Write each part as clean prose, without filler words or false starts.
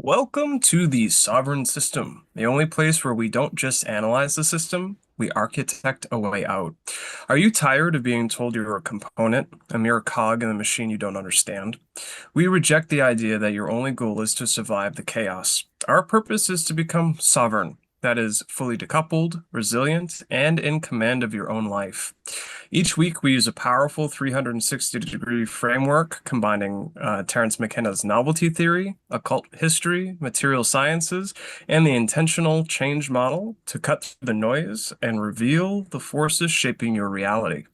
Welcome to the Sovereign System, the only place where we don't just analyze the system, we architect a way out. Are you tired of being told you're a component, a mere cog in a machine you don't understand? We reject the idea that your only goal is to survive the chaos. Our purpose is to become sovereign, that is, fully decoupled, resilient, and in command of your own life. Each week, we use a powerful 360-degree framework combining Terence McKenna's novelty theory, occult history, material sciences, and the intentional change model to cut through the noise and reveal the forces shaping your reality.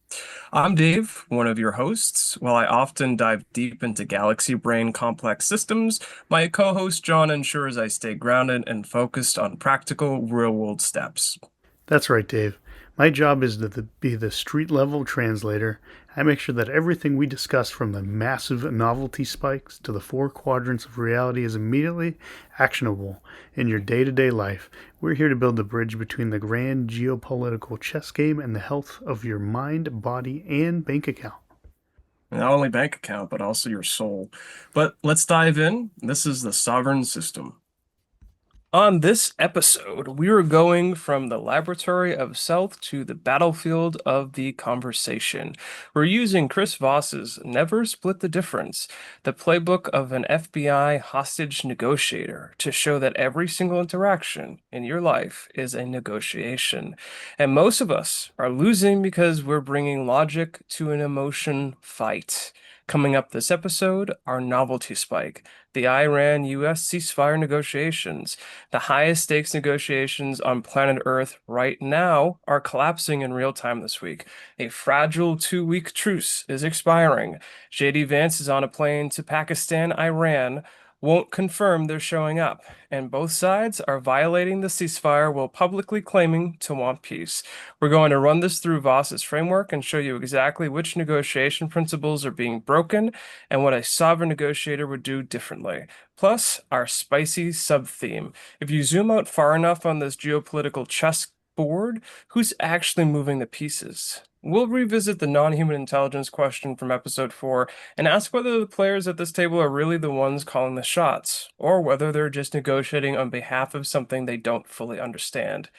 I'm Dave, one of your hosts. While I often dive deep into galaxy brain complex systems, my co-host John ensures I stay grounded and focused on practical, real-world steps. That's right, Dave. My job is to be the street level translator. I make sure that everything we discuss, from the massive novelty spikes to the four quadrants of reality, is immediately actionable in your day to day life. We're here to build the bridge between the grand geopolitical chess game and the health of your mind, body, and bank account. Not only bank account, but also your soul. But let's dive in. This is the sovereign system. On this episode, we are going from the laboratory of self to the battlefield of the conversation. We're using Chris Voss's Never Split the Difference, the playbook of an FBI hostage negotiator, to show that every single interaction in your life is a negotiation. And most of us are losing because we're bringing logic to an emotion fight. Coming up this episode, our novelty spike, the Iran US ceasefire negotiations. The highest stakes negotiations on planet Earth right now are collapsing in real time this week. A fragile 2 week truce is expiring. JD Vance is on a plane to Pakistan, Iran, won't confirm they're showing up, and both sides are violating the ceasefire while publicly claiming to want peace. We're going to run this through Voss's framework and show you exactly which negotiation principles are being broken and what a sovereign negotiator would do differently. Plus, our spicy sub-theme. If you zoom out far enough on this geopolitical chessboard, who's actually moving the pieces? We'll revisit the non-human intelligence question from episode 4 and ask whether the players at this table are really the ones calling the shots, or whether they're just negotiating on behalf of something they don't fully understand.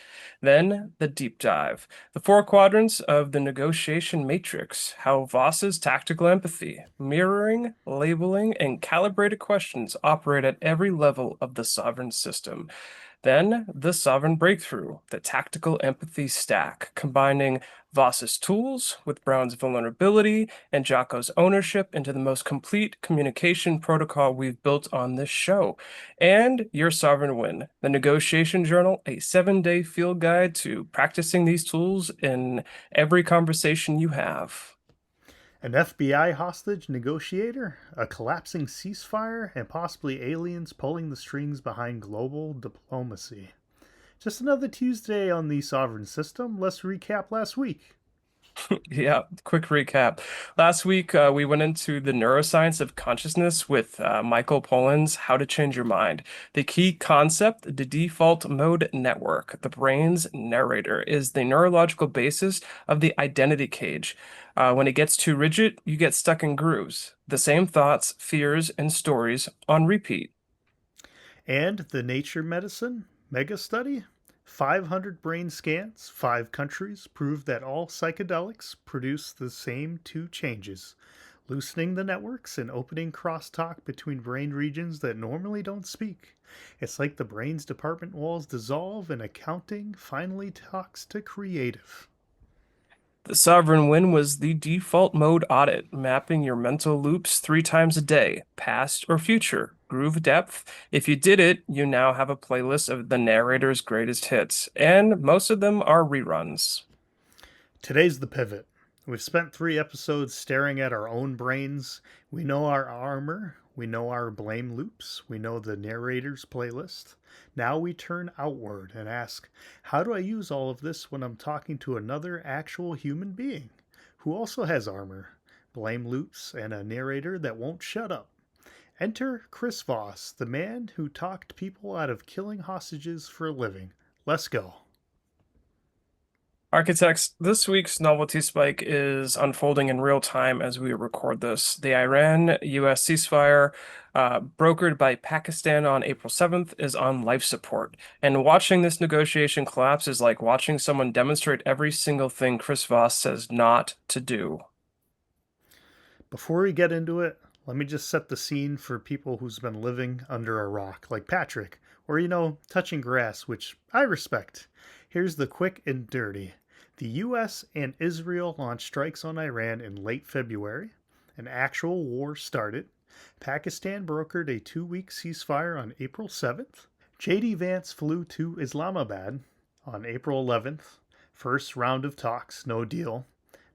Then, the deep dive. The four quadrants of the negotiation matrix, how Voss's tactical empathy, mirroring, labeling, and calibrated questions operate at every level of the sovereign system. Then, the sovereign breakthrough, the tactical empathy stack, combining Voss's tools with Brown's vulnerability and Jocko's ownership into the most complete communication protocol we've built on this show. And your sovereign win, the negotiation journal, a 7-day field guide to practicing these tools in every conversation you have. An FBI hostage negotiator, a collapsing ceasefire, and possibly aliens pulling the strings behind global diplomacy. Just another Tuesday on the Sovereign System. Let's recap last week. Yeah, quick recap. Last week, we went into the neuroscience of consciousness with Michael Pollan's How to Change Your Mind. The key concept, the default mode network, the brain's narrator, is the neurological basis of the identity cage. When it gets too rigid, you get stuck in grooves. The same thoughts, fears, and stories on repeat. And the Nature Medicine mega study. 500 brain scans, 5 countries prove that all psychedelics produce the same two changes, loosening the networks and opening crosstalk between brain regions that normally don't speak. It's like the brain's department walls dissolve and accounting finally talks to creative. The sovereign win was the default mode audit, mapping your mental loops 3 times a day, past or future, groove depth. If you did it, you now have a playlist of the narrator's greatest hits, and most of them are reruns. Today's the pivot. We've spent 3 episodes staring at our own brains. We know our armor. We know our blame loops. We know the narrator's playlist. Now we turn outward and ask, how do I use all of this when I'm talking to another actual human being who also has armor, blame loops, and a narrator that won't shut up? Enter Chris Voss, the man who talked people out of killing hostages for a living. Let's go. Architects, this week's novelty spike is unfolding in real time as we record this. The Iran-US ceasefire, brokered by Pakistan on April 7th, is on life support. And watching this negotiation collapse is like watching someone demonstrate every single thing Chris Voss says not to do. Before we get into it, let me just set the scene for people who's been living under a rock, like Patrick, or touching grass, which I respect. Here's the quick and dirty. The US and Israel launched strikes on Iran in late February. An actual war started. Pakistan brokered a 2 week ceasefire on April 7th. JD Vance flew to Islamabad on April 11th. First round of talks, no deal.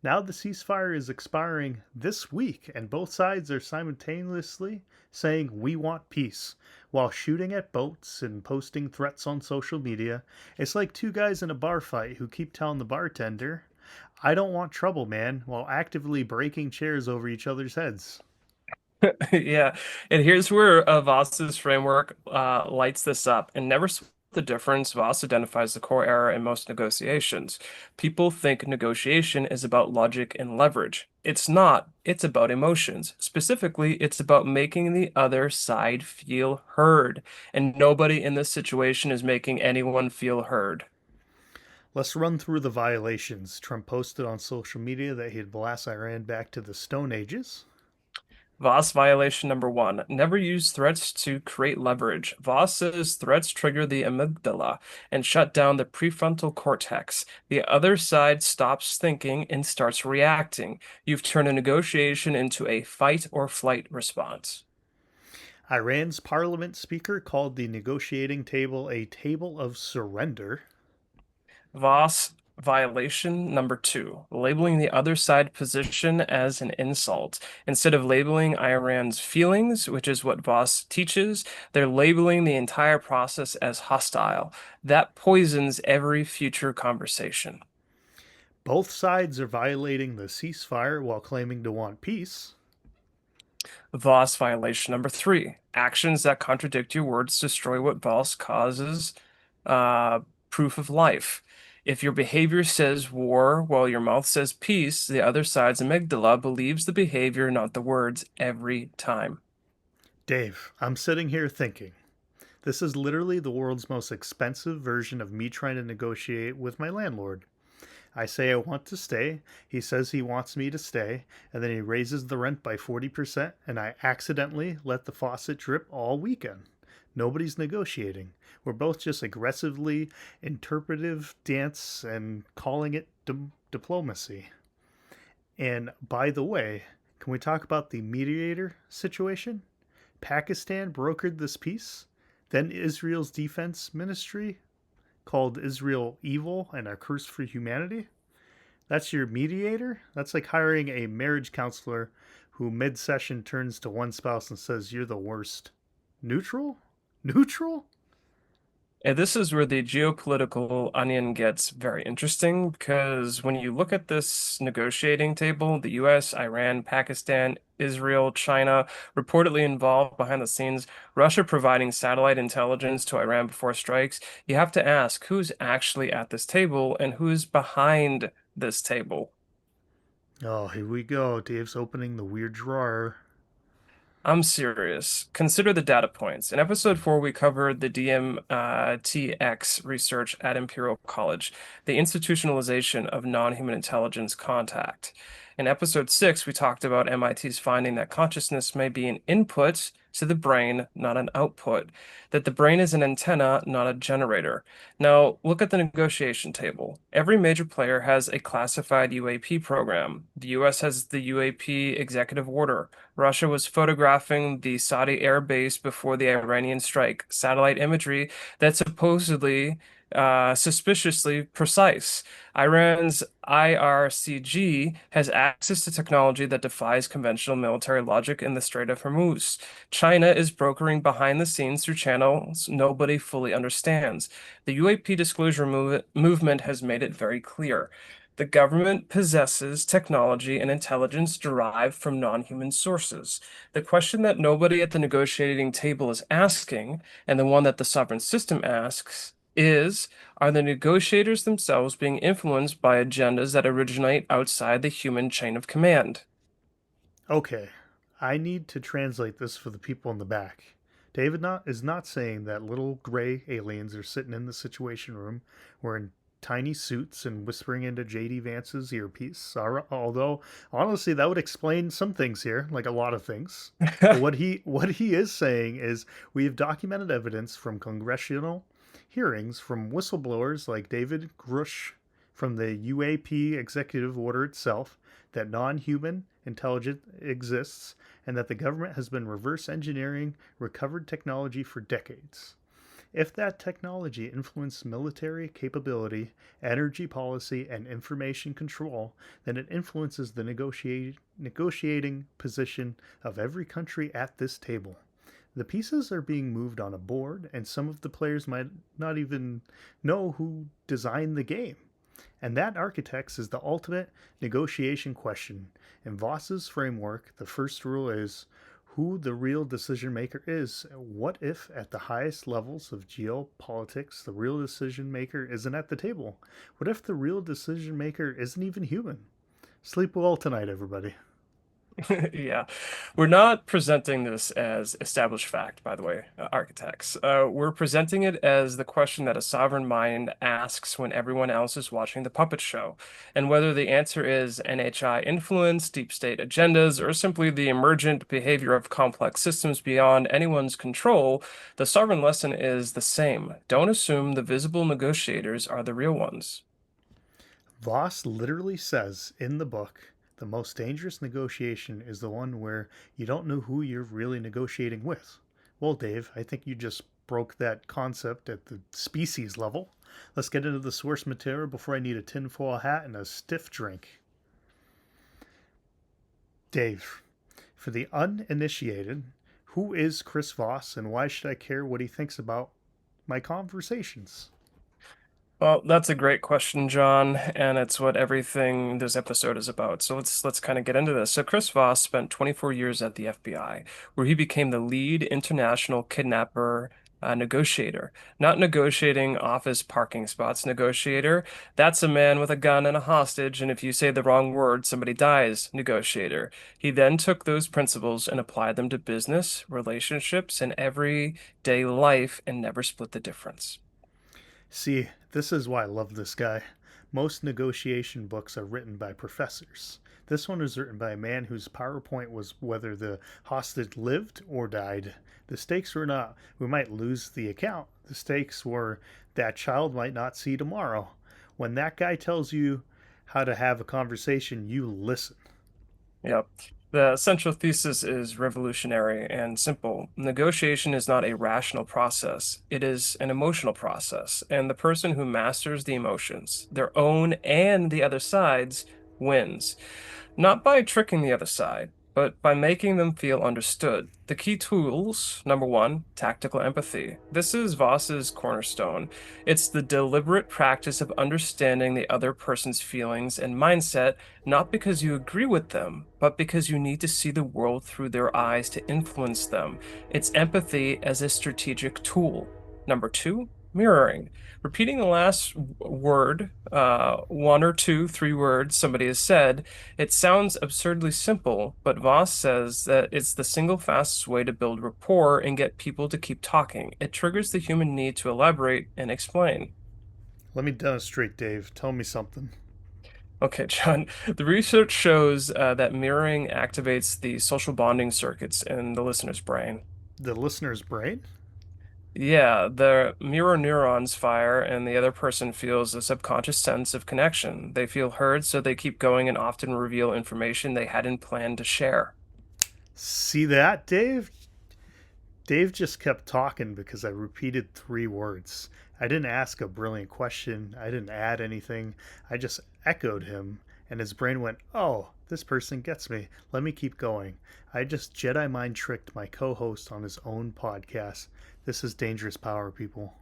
Now the ceasefire is expiring this week, and both sides are simultaneously saying we want peace while shooting at boats and posting threats on social media. It's like two guys in a bar fight who keep telling the bartender, I don't want trouble, man, while actively breaking chairs over each other's heads. Yeah, and here's where Voss's framework lights this up. And never split the difference, Voss identifies the core error in most negotiations. People think negotiation is about logic and leverage. It's not. It's about emotions. Specifically, it's about making the other side feel heard. And nobody in this situation is making anyone feel heard. Let's run through the violations. Trump posted on social media that he'd blast Iran back to the Stone Ages. Voss violation number one, never use threats to create leverage. Voss says threats trigger the amygdala and shut down the prefrontal cortex. The other side stops thinking and starts reacting. You've turned a negotiation into a fight or flight response. Iran's parliament speaker called the negotiating table a table of surrender. Voss violation number two, labeling the other side position as an insult. Instead of labeling Iran's feelings, which is what Voss teaches, they're labeling the entire process as hostile. That poisons every future conversation. Both sides are violating the ceasefire while claiming to want peace. Voss violation number three, actions that contradict your words destroy what Voss causes uh, proof of life. If your behavior says war while your mouth says peace, the other side's amygdala believes the behavior, not the words, every time. Dave, I'm sitting here thinking, this is literally the world's most expensive version of me trying to negotiate with my landlord. I say I want to stay. He says he wants me to stay, and then he raises the rent by 40%, and I accidentally let the faucet drip all weekend. Nobody's negotiating. We're both just aggressively interpretive dance and calling it diplomacy. And by the way, can we talk about the mediator situation? Pakistan brokered this peace. Then Israel's defense ministry called Israel evil and a curse for humanity. That's your mediator? That's like hiring a marriage counselor who mid session turns to one spouse and says, You're the worst. Neutral? Neutral? And this is where the geopolitical onion gets very interesting because when you look at this negotiating table, the US, Iran, Pakistan, Israel, China reportedly involved behind the scenes, Russia providing satellite intelligence to Iran before strikes, you have to ask who's actually at this table and who's behind this table. Oh, here we go. Dave's opening the weird drawer. I'm serious. Consider the data points. In episode 4, we covered the DMTX research at Imperial College, the institutionalization of non-human intelligence contact. In episode 6, we talked about MIT's finding that consciousness may be an input to the brain, not an output, that the brain is an antenna, not a generator. Now, look at the negotiation table. Every major player has a classified UAP program. The US has the UAP executive order. Russia was photographing the Saudi air base before the Iranian strike, satellite imagery that supposedly suspiciously precise. Iran's IRCG has access to technology that defies conventional military logic in the Strait of Hormuz. China is brokering behind the scenes through channels nobody fully understands. The UAP disclosure movement has made it very clear. The government possesses technology and intelligence derived from non-human sources. The question that nobody at the negotiating table is asking, and the one that the sovereign system asks, is, are the negotiators themselves being influenced by agendas that originate outside the human chain of command? Okay, I need to translate this for the people in the back. David is not saying that little gray aliens are sitting in the situation room wearing tiny suits and whispering into JD Vance's earpiece. Although honestly, that would explain some things here, like a lot of things. But what he is saying is we have documented evidence from congressional hearings from whistleblowers like David Grush from the UAP executive order itself that non-human intelligence exists and that the government has been reverse engineering recovered technology for decades. If that technology influenced military capability, energy policy, and information control, then it influences the negotiating position of every country at this table. The pieces are being moved on a board, and some of the players might not even know who designed the game. And that Architects is the ultimate negotiation question. In Voss's framework, the first rule is who the real decision maker is. What if at the highest levels of geopolitics, the real decision maker isn't at the table? What if the real decision maker isn't even human? Sleep well tonight, everybody. Yeah, we're not presenting this as established fact, by the way, architects. We're presenting it as the question that a sovereign mind asks when everyone else is watching the puppet show. And whether the answer is NHI influence, deep state agendas, or simply the emergent behavior of complex systems beyond anyone's control, the sovereign lesson is the same. Don't assume the visible negotiators are the real ones. Voss literally says in the book the most dangerous negotiation is the one where you don't know who you're really negotiating with. Well, Dave, I think you just broke that concept at the species level. Let's get into the source material before I need a tinfoil hat and a stiff drink. Dave, for the uninitiated, who is Chris Voss and why should I care what he thinks about my conversations? Well, that's a great question, John, and it's what everything this episode is about. So let's kind of get into this. So Chris Voss spent 24 years at the FBI, where he became the lead international kidnapper negotiator. Not negotiating office parking spots negotiator. That's a man with a gun and a hostage, and if you say the wrong word, somebody dies negotiator. He then took those principles and applied them to business, relationships, and everyday life, and never split the difference. See, this is why I love this guy. Most negotiation books are written by professors. This one was written by a man whose PowerPoint was whether the hostage lived or died. The stakes were not, we might lose the account. The stakes were that child might not see tomorrow. When that guy tells you how to have a conversation, you listen. Yep. The central thesis is revolutionary and simple. Negotiation is not a rational process, it is an emotional process. And the person who masters the emotions, their own and the other side's, wins. Not by tricking the other side, but by making them feel understood. The key tools, number one, tactical empathy. This is Voss's cornerstone. It's the deliberate practice of understanding the other person's feelings and mindset, not because you agree with them, but because you need to see the world through their eyes to influence them. It's empathy as a strategic tool. Number two, mirroring. Repeating the last word, one or two, three words somebody has said, it sounds absurdly simple, but Voss says that it's the single fastest way to build rapport and get people to keep talking. It triggers the human need to elaborate and explain. Let me demonstrate, Dave. Tell me something. Okay, John, the research shows that mirroring activates the social bonding circuits in the listener's brain. The listener's brain? Yeah, the mirror neurons fire, and the other person feels a subconscious sense of connection. They feel heard, so they keep going and often reveal information they hadn't planned to share. See that, Dave? Dave just kept talking because I repeated three words. I didn't ask a brilliant question. I didn't add anything. I just echoed him, and his brain went, oh, this person gets me. Let me keep going. I just Jedi mind tricked my co host on his own podcast. This is dangerous power, people.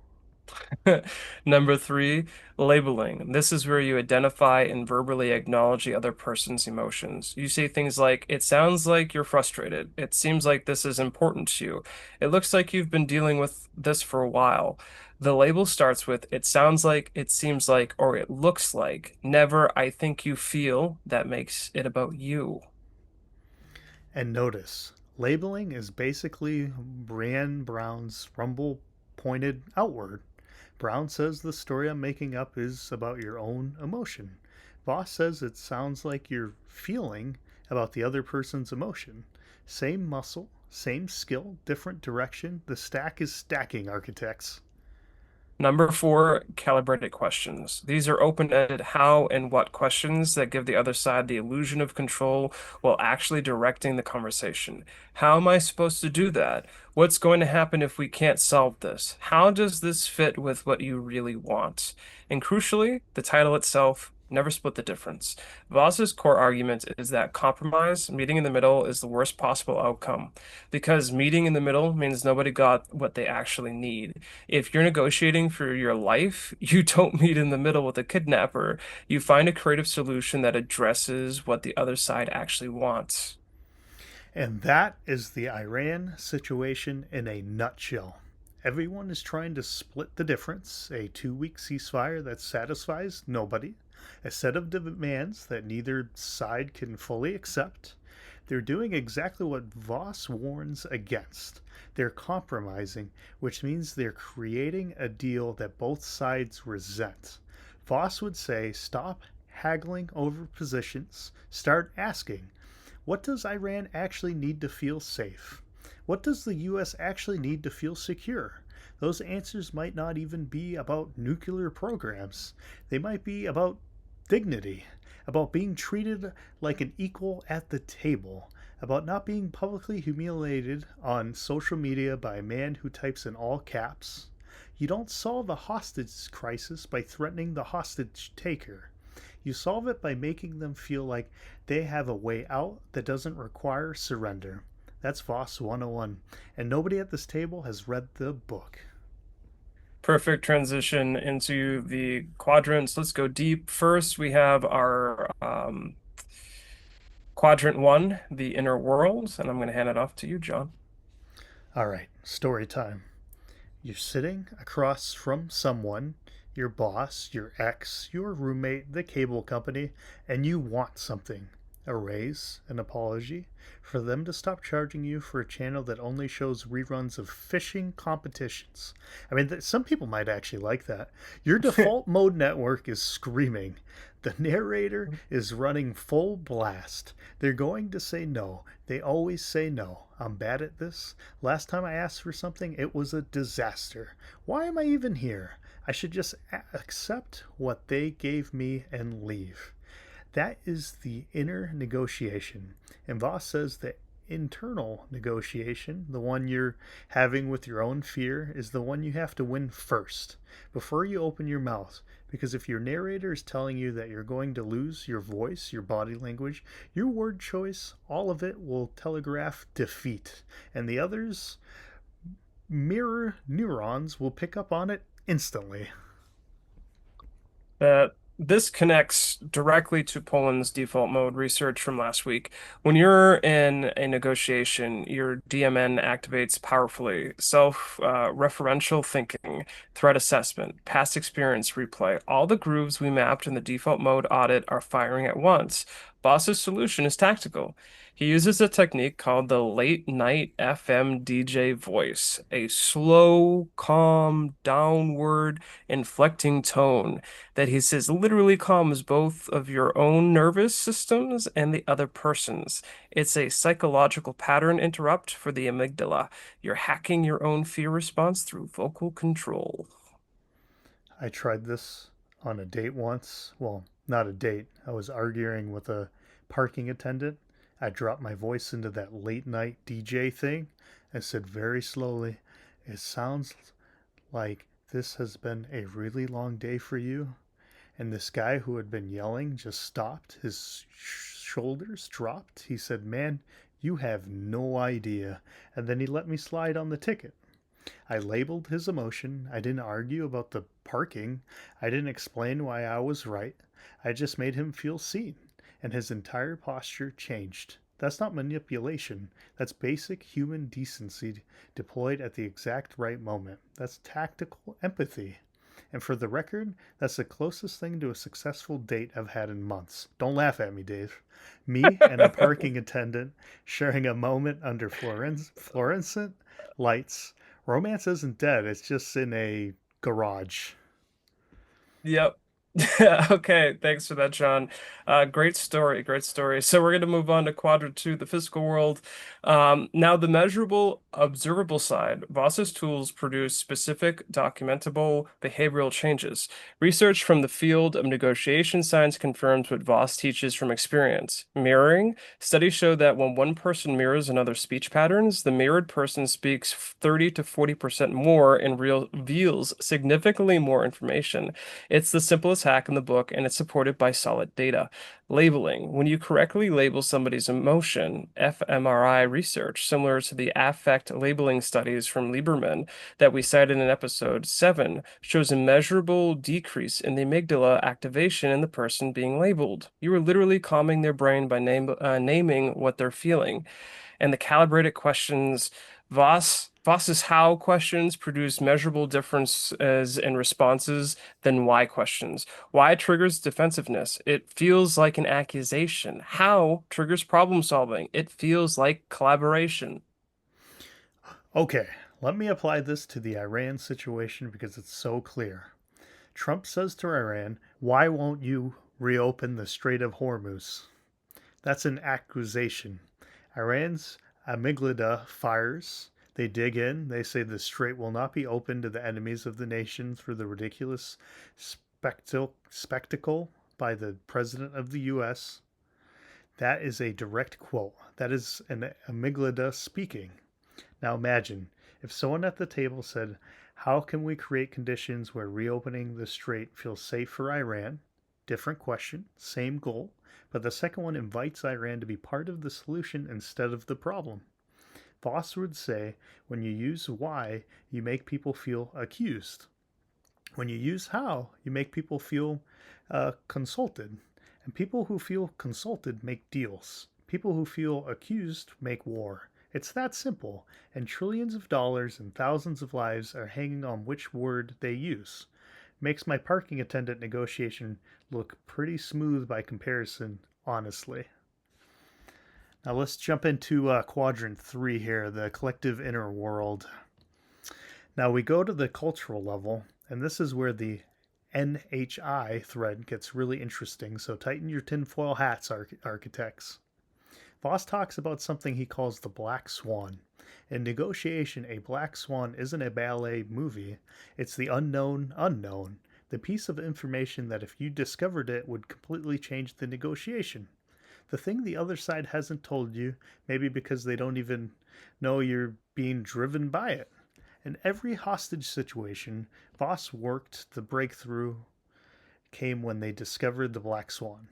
Number three, labeling. This is where you identify and verbally acknowledge the other person's emotions. You say things like, it sounds like you're frustrated. It seems like this is important to you. It looks like you've been dealing with this for a while. The label starts with, it sounds like, it seems like, or it looks like. Never, I think you feel. That makes it about you. And notice, labeling is basically Brienne Brown's rumble pointed outward. Brown says the story I'm making up is about your own emotion. Voss says it sounds like you're feeling about the other person's emotion. Same muscle, same skill, different direction. The stack is stacking, architects. Number four, calibrated questions. These are open-ended how and what questions that give the other side the illusion of control while actually directing the conversation. How am I supposed to do that? What's going to happen if we can't solve this? How does this fit with what you really want? And crucially, the title itself, never split the difference. Voss's core argument is that compromise, meeting in the middle, is the worst possible outcome because meeting in the middle means nobody got what they actually need. If you're negotiating for your life, you don't meet in the middle with a kidnapper. You find a creative solution that addresses what the other side actually wants. And that is the Iran situation in a nutshell. Everyone is trying to split the difference, a 2 week ceasefire that satisfies nobody, a set of demands that neither side can fully accept. They're doing exactly what Voss warns against. They're compromising, which means they're creating a deal that both sides resent. Voss would say stop haggling over positions, start asking, what does Iran actually need to feel safe? What does the US actually need to feel secure? Those answers might not even be about nuclear programs. They might be about dignity, about being treated like an equal at the table, about not being publicly humiliated on social media by a man who types in all caps. You don't solve a hostage crisis by threatening the hostage taker. You solve it by making them feel like they have a way out that doesn't require surrender. That's Voss 101. And nobody at this table has read the book. Perfect transition into the quadrants. Let's go deep. First, we have our quadrant one, the inner world, and I'm going to hand it off to you, John. All right, story time. You're sitting across from someone, your boss, your ex, your roommate, the cable company, and you want something, a raise, an apology, for them to stop charging you for a channel that only shows reruns of fishing competitions. I mean, some people might actually like that. Your default mode network is screaming. The narrator is running full blast. They're going to say no. They always say no. I'm bad at this. Last time I asked for something, it was a disaster. Why am I even here? I should just accept what they gave me and leave. That is the inner negotiation. And Voss says the internal negotiation, the one you're having with your own fear, is the one you have to win first before you open your mouth. Because if your narrator is telling you that you're going to lose your voice, your body language, your word choice, all of it will telegraph defeat. And the others, mirror neurons, will pick up on it instantly. This connects directly to Poland's default mode research from last week. When you're in a negotiation, your DMN activates powerfully. Self-referential thinking, threat assessment, past experience replay. All the grooves we mapped in the default mode audit are firing at once. Boss's solution is tactical. He uses a technique called the late night FM DJ voice, a slow, calm, downward, inflecting tone that he says literally calms both of your own nervous systems and the other person's. It's a psychological pattern interrupt for the amygdala. You're hacking your own fear response through vocal control. I tried this on a date once. Well, not a date. I was arguing with a parking attendant. I dropped my voice into that late night DJ thing. I said very slowly, it sounds like this has been a really long day for you. And this guy who had been yelling just stopped. His shoulders dropped. He said, man, you have no idea. And then he let me slide on the ticket. I labeled his emotion. I didn't argue about the parking. I didn't explain why I was right. I just made him feel seen, and his entire posture changed. That's not manipulation. That's basic human decency deployed at the exact right moment. That's tactical empathy. And for the record, that's the closest thing to a successful date I've had in months. Don't laugh at me, Dave. Me and a parking attendant sharing a moment under fluorescent lights. Romance isn't dead, it's just in a garage. Yep. Okay, thanks for that, John. Great story, great story. So we're going to move on to quadrant two, the physical world. Now, the measurable, observable side, Voss's tools produce specific, documentable behavioral changes. Research from the field of negotiation science confirms what Voss teaches from experience. Mirroring, studies show that when one person mirrors another's speech patterns, the mirrored person speaks 30 to 40% more and reveals significantly more information. It's the simplest hack in the book, and it's supported by solid data. Labeling. When you correctly label somebody's emotion, fMRI research, similar to the affect labeling studies from Lieberman that we cited in episode 7, shows a measurable decrease in the amygdala activation in the person being labeled. You are literally calming their brain by naming what they're feeling. And the calibrated questions, Voss's how questions produce measurable differences in responses than why questions. Why triggers defensiveness. It feels like an accusation. How triggers problem solving. It feels like collaboration. Okay, let me apply this to the Iran situation because it's so clear. Trump says to Iran, "Why won't you reopen the Strait of Hormuz?" That's an accusation. Iran's amygdala fires. They dig in. They say the strait will not be open to the enemies of the nation through the ridiculous spectacle by the president of the U.S. That is a direct quote. That is an amygdala speaking. Now imagine if someone at the table said, "How can we create conditions where reopening the strait feels safe for Iran?" Different question, same goal, but the second one invites Iran to be part of the solution instead of the problem. Voss would say, when you use why, you make people feel accused. When you use how, you make people feel consulted. And people who feel consulted make deals. People who feel accused make war. It's that simple, and trillions of dollars and thousands of lives are hanging on which word they use. Makes my parking attendant negotiation look pretty smooth by comparison, honestly. Now let's jump into quadrant 3 here, the collective inner world. Now we go to the cultural level, and this is where the NHI thread gets really interesting, so tighten your tinfoil hats, architects. Voss talks about something he calls the black swan. In negotiation, a black swan isn't a ballet movie, it's the unknown unknown, the piece of information that if you discovered it would completely change the negotiation. The thing the other side hasn't told you, maybe because they don't even know you're being driven by it. In every hostage situation, Voss worked the breakthrough came when they discovered the black swan.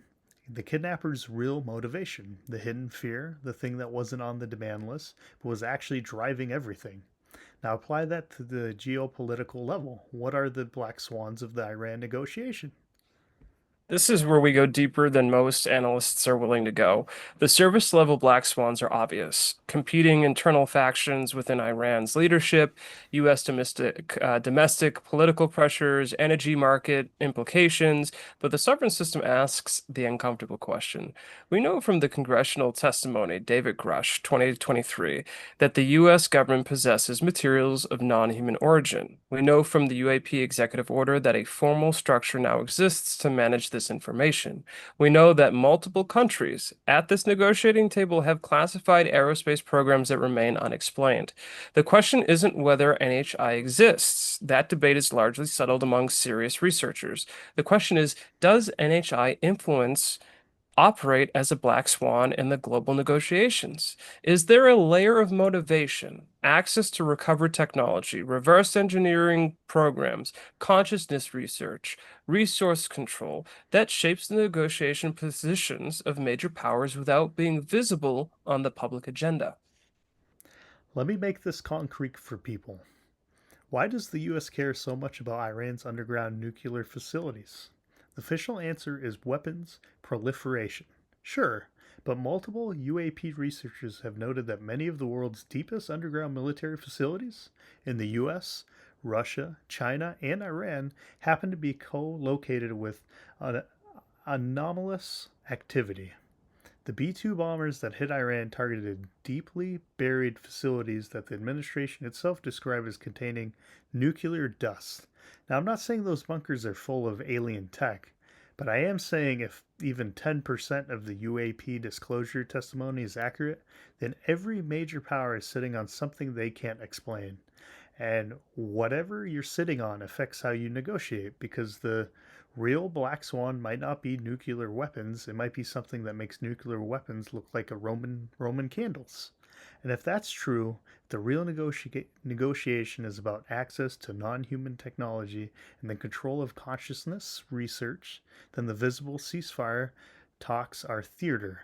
The kidnapper's real motivation, the hidden fear, the thing that wasn't on the demand list, but was actually driving everything. Now apply that to the geopolitical level. What are the black swans of the Iran negotiation? This is where we go deeper than most analysts are willing to go. The service level black swans are obvious. Competing internal factions within Iran's leadership, U.S. domestic political pressures, energy market implications, but the sovereign system asks the uncomfortable question. We know from the congressional testimony, David Grush, 2023, that the U.S. government possesses materials of non-human origin. We know from the UAP executive order that a formal structure now exists to manage this information. We know that multiple countries at this negotiating table have classified aerospace programs that remain unexplained. The question isn't whether NHI exists. That debate is largely settled among serious researchers. The question is, does NHI influence operate as a black swan in the global negotiations? Is there a layer of motivation, access to recovered technology, reverse engineering programs, consciousness research, resource control that shapes the negotiation positions of major powers without being visible on the public agenda? Let me make this concrete for people. Why does the US care so much about Iran's underground nuclear facilities? The official answer is weapons proliferation. Sure, but multiple UAP researchers have noted that many of the world's deepest underground military facilities in the US, Russia, China, and Iran happen to be co located with an anomalous activity. The B 2 bombers that hit Iran targeted deeply buried facilities that the administration itself described as containing nuclear dust. Now, I'm not saying those bunkers are full of alien tech, but I am saying if even 10% of the UAP disclosure testimony is accurate, then every major power is sitting on something they can't explain. And whatever you're sitting on affects how you negotiate because the real black swan might not be nuclear weapons. It might be something that makes nuclear weapons look like a Roman candles. And if that's true, the real negotiation is about access to non-human technology and the control of consciousness research, then the visible ceasefire talks are theater.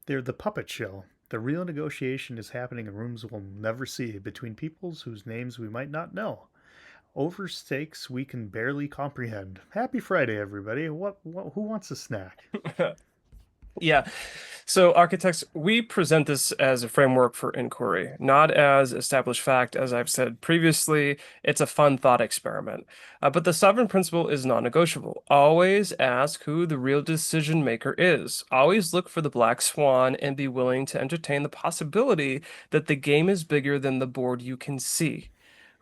They're the puppet show. The real negotiation is happening in rooms we'll never see between peoples whose names we might not know. Over stakes we can barely comprehend. Happy Friday, everybody. Who wants a snack? Yeah. So, architects, we present this as a framework for inquiry, not as established fact. As I've said previously, it's a fun thought experiment. But the sovereign principle is non-negotiable. Always ask who the real decision maker is. Always look for the black swan and be willing to entertain the possibility that the game is bigger than the board you can see.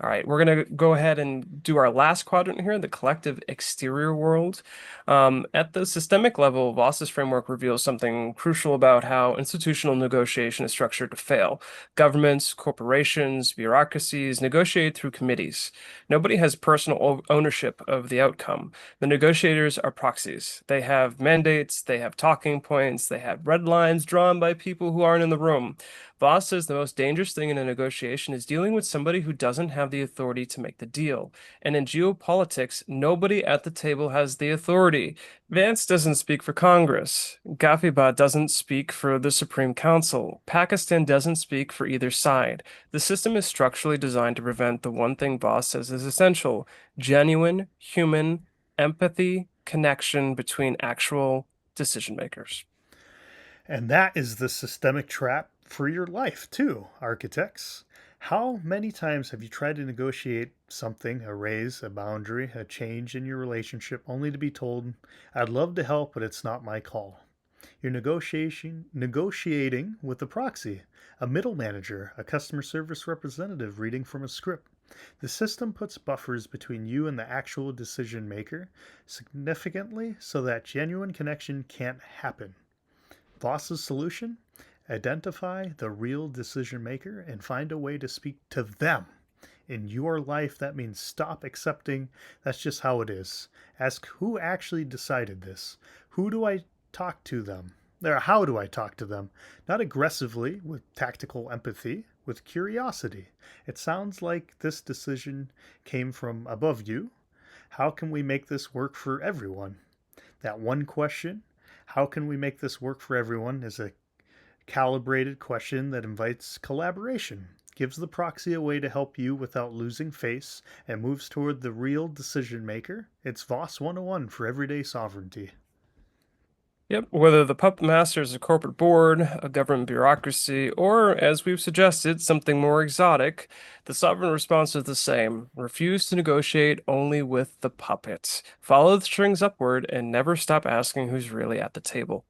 All right, we're going to go ahead and do our last quadrant here, the collective exterior world. At the systemic level, Voss's framework reveals something crucial about how institutional negotiation is structured to fail. Governments, corporations, bureaucracies negotiate through committees. Nobody has personal ownership of the outcome. The negotiators are proxies. They have mandates, they have talking points, they have red lines drawn by people who aren't in the room. Voss says the most dangerous thing in a negotiation is dealing with somebody who doesn't have the authority to make the deal. And in geopolitics, nobody at the table has the authority. Vance doesn't speak for Congress. Ghafiba doesn't speak for the Supreme Council. Pakistan doesn't speak for either side. The system is structurally designed to prevent the one thing Voss says is essential: genuine, human, empathy, connection between actual decision makers. And that is the systemic trap for your life, too, architects. How many times have you tried to negotiate something, a raise, a boundary, a change in your relationship, only to be told, I'd love to help, but it's not my call? You're negotiating with a proxy, a middle manager, a customer service representative reading from a script. The system puts buffers between you and the actual decision maker significantly so that genuine connection can't happen. Voss's solution? Identify the real decision maker and find a way to speak to them. In your life, that means stop accepting that's just how it is. Ask who actually decided this. Who do I talk to them? Or how do I talk to them? Not aggressively, with tactical empathy, with curiosity. It sounds like this decision came from above you. How can we make this work for everyone? That one question, how can we make this work for everyone, is a calibrated question that invites collaboration, gives the proxy a way to help you without losing face, and moves toward the real decision maker. It's Voss 101 for everyday sovereignty. Yep, whether the puppet master is a corporate board, a government bureaucracy, or, as we've suggested, something more exotic, the sovereign response is the same. Refuse to negotiate only with the puppet. Follow the strings upward and never stop asking who's really at the table.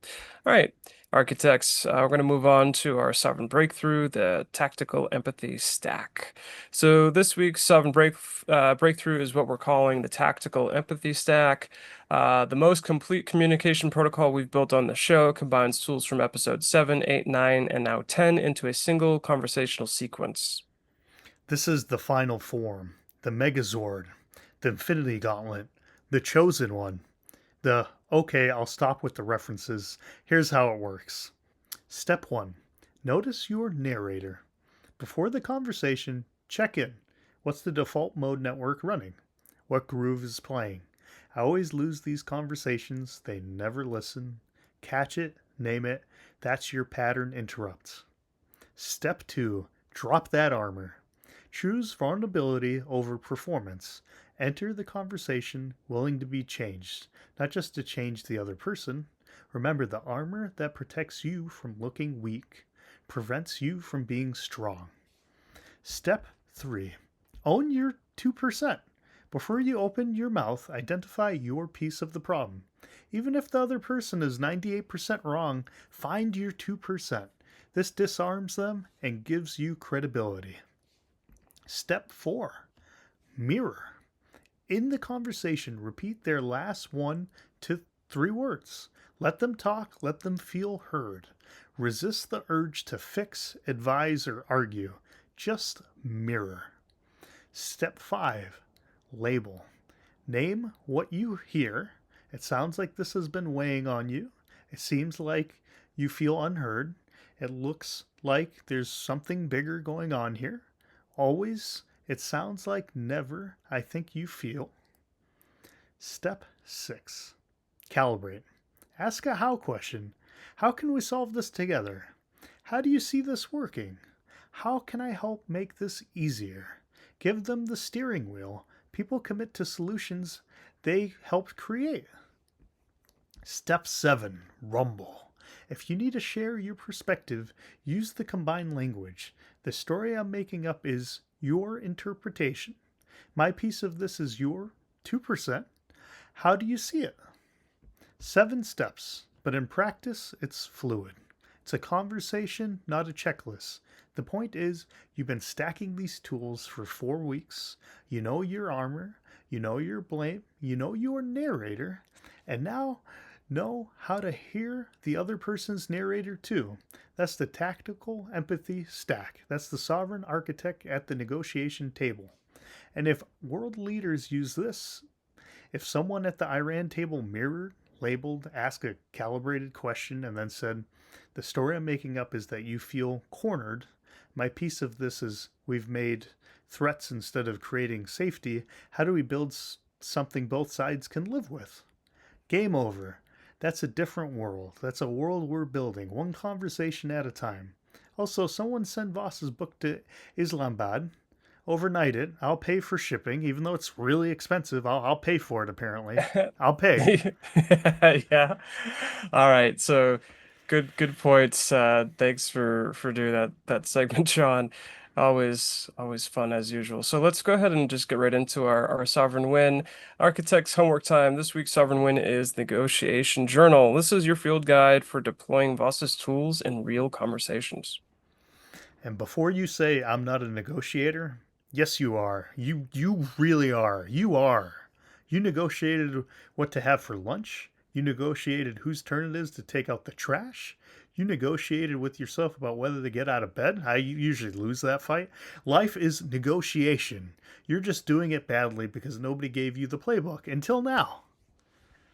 All right, architects, we're going to move on to our sovereign breakthrough, the tactical empathy stack. So this week's sovereign breakthrough is what we're calling the tactical empathy stack. The most complete communication protocol we've built on the show combines tools from episode 7, 8, 9, and now 10 into a single conversational sequence. This is the final form, the Megazord, the Infinity Gauntlet, the Chosen One. Okay, I'll stop with the references. Here's how it works. Step 1. Notice your narrator. Before the conversation, check in. What's the default mode network running? What groove is playing? I always lose these conversations. They never listen. Catch it, name it. That's your pattern interrupt. Step 2. Drop that armor. Choose vulnerability over performance. Enter the conversation willing to be changed, not just to change the other person. Remember, the armor that protects you from looking weak prevents you from being strong. Step 3. Own your 2%. Before you open your mouth, identify your piece of the problem. Even if the other person is 98% wrong, find your 2%. This disarms them and gives you credibility. Step 4. Mirror. In the conversation, repeat their last 1 to 3 words. Let them talk, let them feel heard. Resist the urge to fix, advise, or argue. Just mirror. Step 5. Label. Name what you hear. It sounds like this has been weighing on you. It seems like you feel unheard. It looks like there's something bigger going on here. Always, it sounds like never, I think you feel. Step 6. Calibrate. Ask a how question. How can we solve this together? How do you see this working? How can I help make this easier? Give them the steering wheel. People commit to solutions they helped create. Step 7. Rumble. If you need to share your perspective, use the combined language. The story I'm making up is your interpretation. My piece of this is your 2%. How do you see it? 7 steps, but in practice, it's fluid. It's a conversation, not a checklist. The point is, you've been stacking these tools for 4 weeks. You know your armor, you know your blame, you know your narrator, and now know how to hear the other person's narrator too. That's the tactical empathy stack. That's the sovereign architect at the negotiation table. And if world leaders use this, if someone at the Iran table mirrored, labeled, asked a calibrated question, and then said, the story I'm making up is that you feel cornered. My piece of this is we've made threats instead of creating safety. How do we build something both sides can live with? Game over. That's a different world. That's a world we're building, one conversation at a time. Also, someone send Voss's book to Islamabad. Overnight it. I'll pay for shipping, even though it's really expensive. I'll pay for it, apparently. I'll pay. Yeah. All right. So good points. Thanks for doing that segment, Sean. Always fun as usual. So let's go ahead and just get right into our sovereign win. Architects homework time. This week's sovereign win is negotiation journal. This is your field guide for deploying Voss's tools in real conversations. And before you say I'm not a negotiator, yes you are. You really are. You are. You negotiated what to have for lunch. You negotiated whose turn it is to take out the trash. You negotiated with yourself about whether to get out of bed. I usually lose that fight. Life is negotiation. You're just doing it badly because nobody gave you the playbook until now.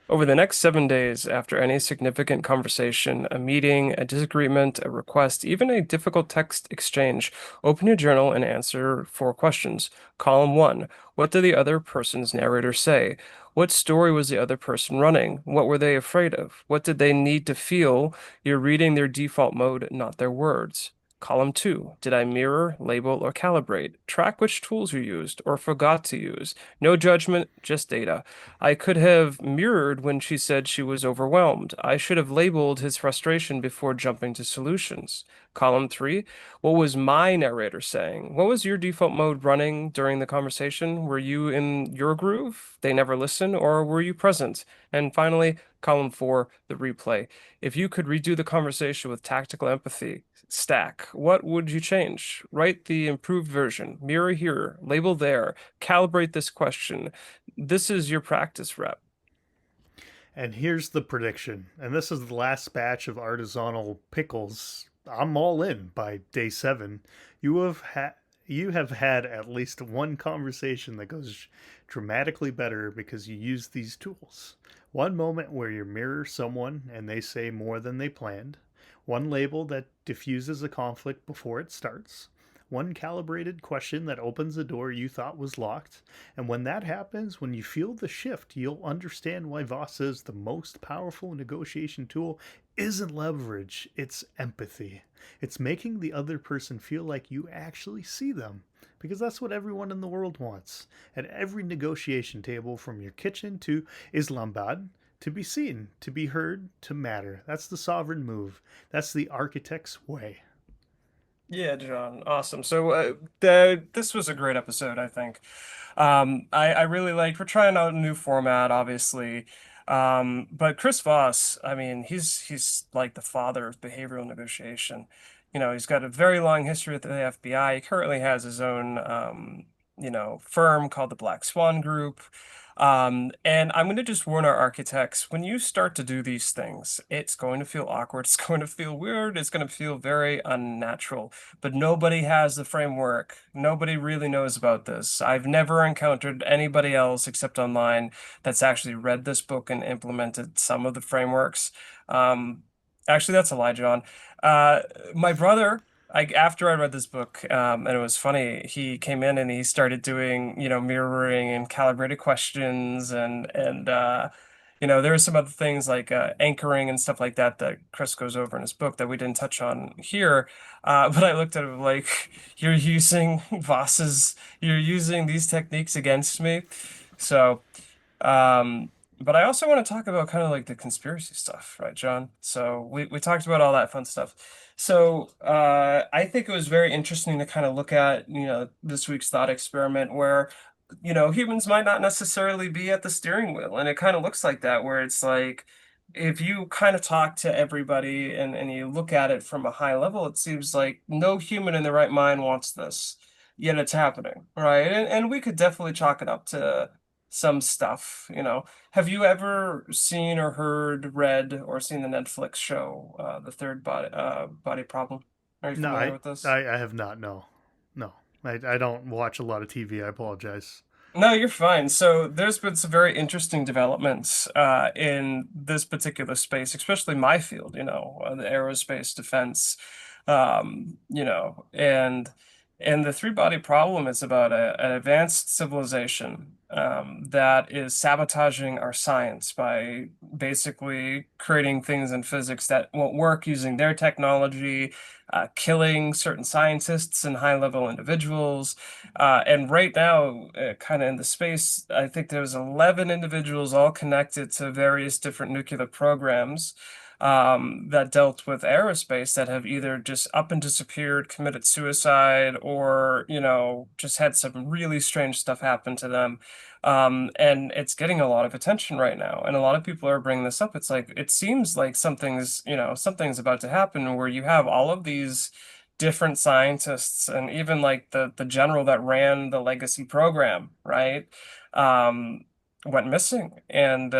Over the next 7 days, after any significant conversation, a meeting, a disagreement, a request, even a difficult text exchange, open your journal and answer 4 questions. Column 1. What did the other person's narrator say? What story was the other person running? What were they afraid of? What did they need to feel? You're reading their default mode, not their words. Column 2. Did I mirror, label, or calibrate? Track which tools you used or forgot to use. No judgment, just data. I could have mirrored when she said she was overwhelmed. I should have labeled his frustration before jumping to solutions. Column 3. What was my narrator saying? What was your default mode running during the conversation? Were you in your groove? They never listened, or were you present? And finally, column 4, the replay. If you could redo the conversation with tactical empathy, stack, what would you change? Write the improved version, mirror here, label there, calibrate this question. This is your practice rep. And here's the prediction. And this is the last batch of artisanal pickles. I'm all in by day 7. You have had at least one conversation that goes dramatically better because you use these tools. One moment where you mirror someone and they say more than they planned. One label that diffuses a conflict before it starts. One calibrated question that opens a door you thought was locked. And when that happens, when you feel the shift, you'll understand why Voss says the most powerful negotiation tool isn't leverage, it's empathy. It's making the other person feel like you actually see them. Because that's what everyone in the world wants. At every negotiation table, from your kitchen to Islamabad, to be seen, to be heard, to matter. That's the sovereign move. That's the architect's way. Yeah, John. Awesome. So this was a great episode, I think. I really liked, we're trying out a new format, obviously. But Chris Voss, I mean, he's like the father of behavioral negotiation. He's got a very long history with the FBI. He currently has his own firm called the Black Swan Group. And I'm going to just warn our architects, when you start to do these things, it's going to feel awkward. It's going to feel weird. It's going to feel very unnatural, but nobody has the framework. Nobody really knows about this. I've never encountered anybody else except online that's actually read this book and implemented some of the frameworks. Um, Actually, that's a lie, John. Uh, my brother, after I read this book, and it was funny, he came in and he started doing, mirroring and calibrated questions and there are some other things like anchoring and stuff like that that Chris goes over in his book that we didn't touch on here. But I looked at him like, you're using you're using these techniques against me. So. Um, but I also want to talk about kind of like the conspiracy stuff, right, John? So we talked about all that fun stuff. So I think it was very interesting to kind of look at, this week's thought experiment where, humans might not necessarily be at the steering wheel. And it kind of looks like that, where it's like if you kind of talk to everybody and you look at it from a high level, it seems like no human in their right mind wants this, yet it's happening, right? And we could definitely chalk it up to some stuff. Have you ever seen or heard, read, or seen the Netflix show, The Third Body Problem? Are you No, familiar I, with this? I, I have not. No, no. I don't watch a lot of TV. I apologize. No, you're fine. So there's been some very interesting developments in this particular space, especially my field, the aerospace defense, and the three-body problem is about an advanced civilization that is sabotaging our science by basically creating things in physics that won't work using their technology, killing certain scientists and high-level individuals. And right now, kind of in the space, I think there's 11 individuals all connected to various different nuclear programs that dealt with aerospace that have either just up and disappeared, committed suicide, or, just had some really strange stuff happen to them. And it's getting a lot of attention right now. And a lot of people are bringing this up. It's like, it seems like something's about to happen where you have all of these different scientists and even like the general that ran the legacy program, right? Um, Went missing. And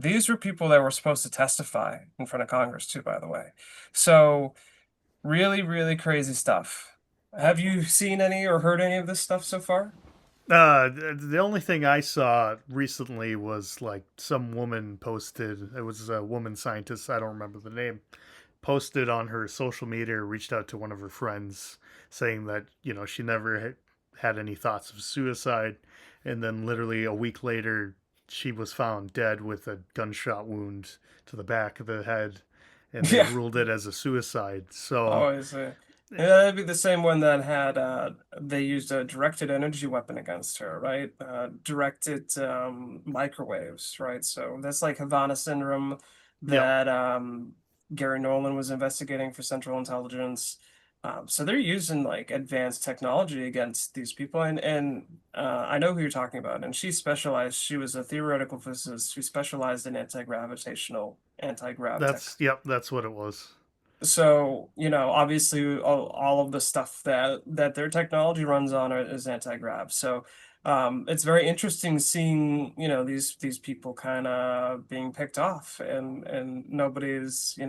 these were people that were supposed to testify in front of Congress too, by the way. So really, really crazy stuff. Have you seen any or heard any of this stuff so far? The only thing I saw recently was like some woman posted. It was a woman scientist. I don't remember the name. Posted on her social media, or reached out to one of her friends, saying that she never had any thoughts of suicide, and then literally a week later, she was found dead with a gunshot wound to the back of the head, and they Yeah. ruled it as a suicide. So, Oh, is it? Yeah, that'd be the same one that had they used a directed energy weapon against her, right? Directed microwaves, right? So that's like Havana syndrome yep, that Gary Nolan was investigating for Central Intelligence. So they're using like advanced technology against these people, and I know who you're talking about. And she specialized. She was a theoretical physicist. She specialized in anti-gravitational anti-grav tech. that's what it was. So, obviously all of the stuff that their technology runs on is anti-grav. So, it's very interesting seeing, these people kind of being picked off and nobody's,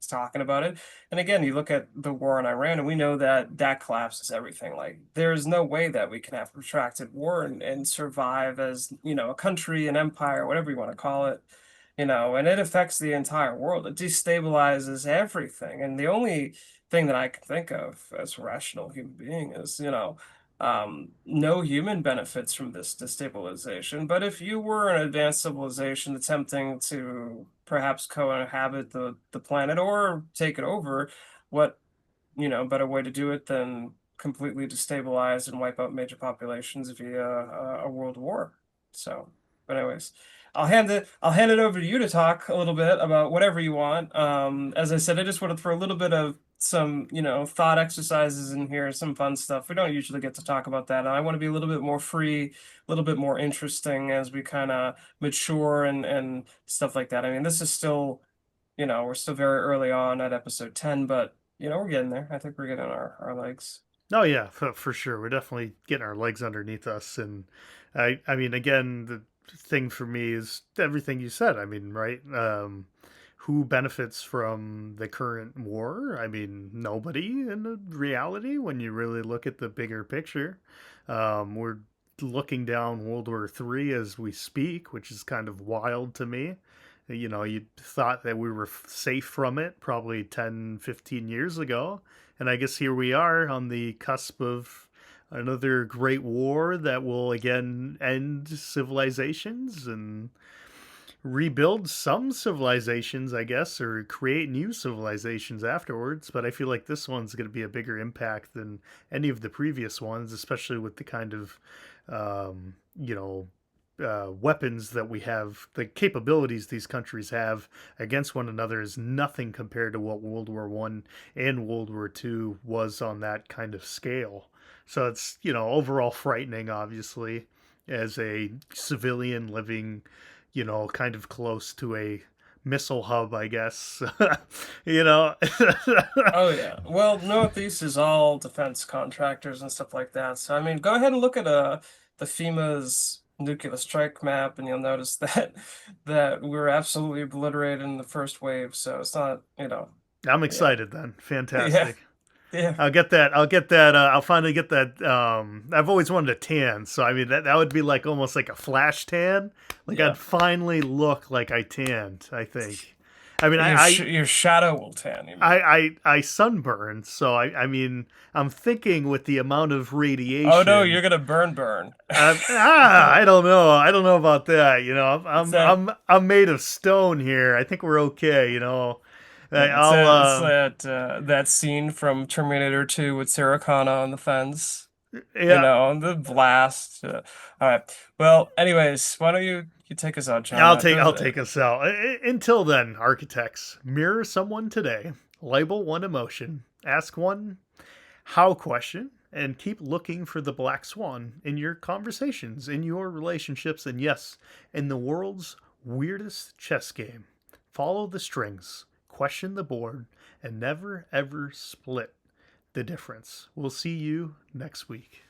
talking about it. And again, you look at the war in Iran and we know that that collapses everything. Like there is no way that we can have a protracted war and survive as, a country, an empire, whatever you want to call it, and it affects the entire world. It destabilizes everything. And the only thing that I can think of as a rational human being is, no human benefits from this destabilization. But if you were an advanced civilization attempting to perhaps cohabit the planet or take it over, what better way to do it than completely destabilize and wipe out major populations via a world war. So, but anyways, I'll hand it over to you to talk a little bit about whatever you want. As I said, I just want to throw a little bit of some, thought exercises in here, some fun stuff. We don't usually get to talk about that. And I want to be a little bit more free, a little bit more interesting as we kind of mature and stuff like that. I mean, this is still, we're still very early on at episode 10, but we're getting there. I think we're getting our legs. Oh yeah, for sure. We're definitely getting our legs underneath us, and I mean, again, the thing for me is everything you said. I mean, right? Who benefits from the current war? I mean, nobody in the reality when you really look at the bigger picture. We're looking down World War III as we speak, which is kind of wild to me. You know, you thought that we were safe from it probably 10, 15 years ago. And I guess here we are on the cusp of another great war that will again end civilizations and rebuild some civilizations, I guess, or create new civilizations afterwards. But I feel like this one's going to be a bigger impact than any of the previous ones, especially with the kind of, you know, weapons that we have, the capabilities these countries have against one another is nothing compared to what World War One and World War Two was on that kind of scale. So it's, you know, overall frightening, obviously, as a civilian living, you know, kind of close to a missile hub, I guess. you know. Oh yeah. Well, Northeast is all defense contractors and stuff like that. So I mean, go ahead and look at the FEMA's nuclear strike map, and you'll notice that we were absolutely obliterated in the first wave. So it's not, I'm yeah, excited then. yeah, Fantastic. yeah, I'll get that. I'll get that. I'll finally get that. I've always wanted a tan, so I mean that would be like almost like a flash tan. Like yeah. I'd finally look like I tanned. I think. I mean, Your shadow will tan, you mean? I sunburned, so I mean, I'm thinking with the amount of Oh no, radiation. you're gonna burn. I don't know. I don't know about that. You know, It's that I'm made of stone here. I think we're okay. You know, it's I'll that it's that scene from Terminator 2 with Sarah Connor on the fence. yeah. The blast. All right. Well, anyways, why don't you take us out, John? I'll take us out. Until then, architects, mirror someone today, label one emotion, ask one how question, and keep looking for the black swan in your conversations, in your relationships, and yes, in the world's weirdest chess game. Follow the strings, question the board, and never ever split the difference. We'll see you next week.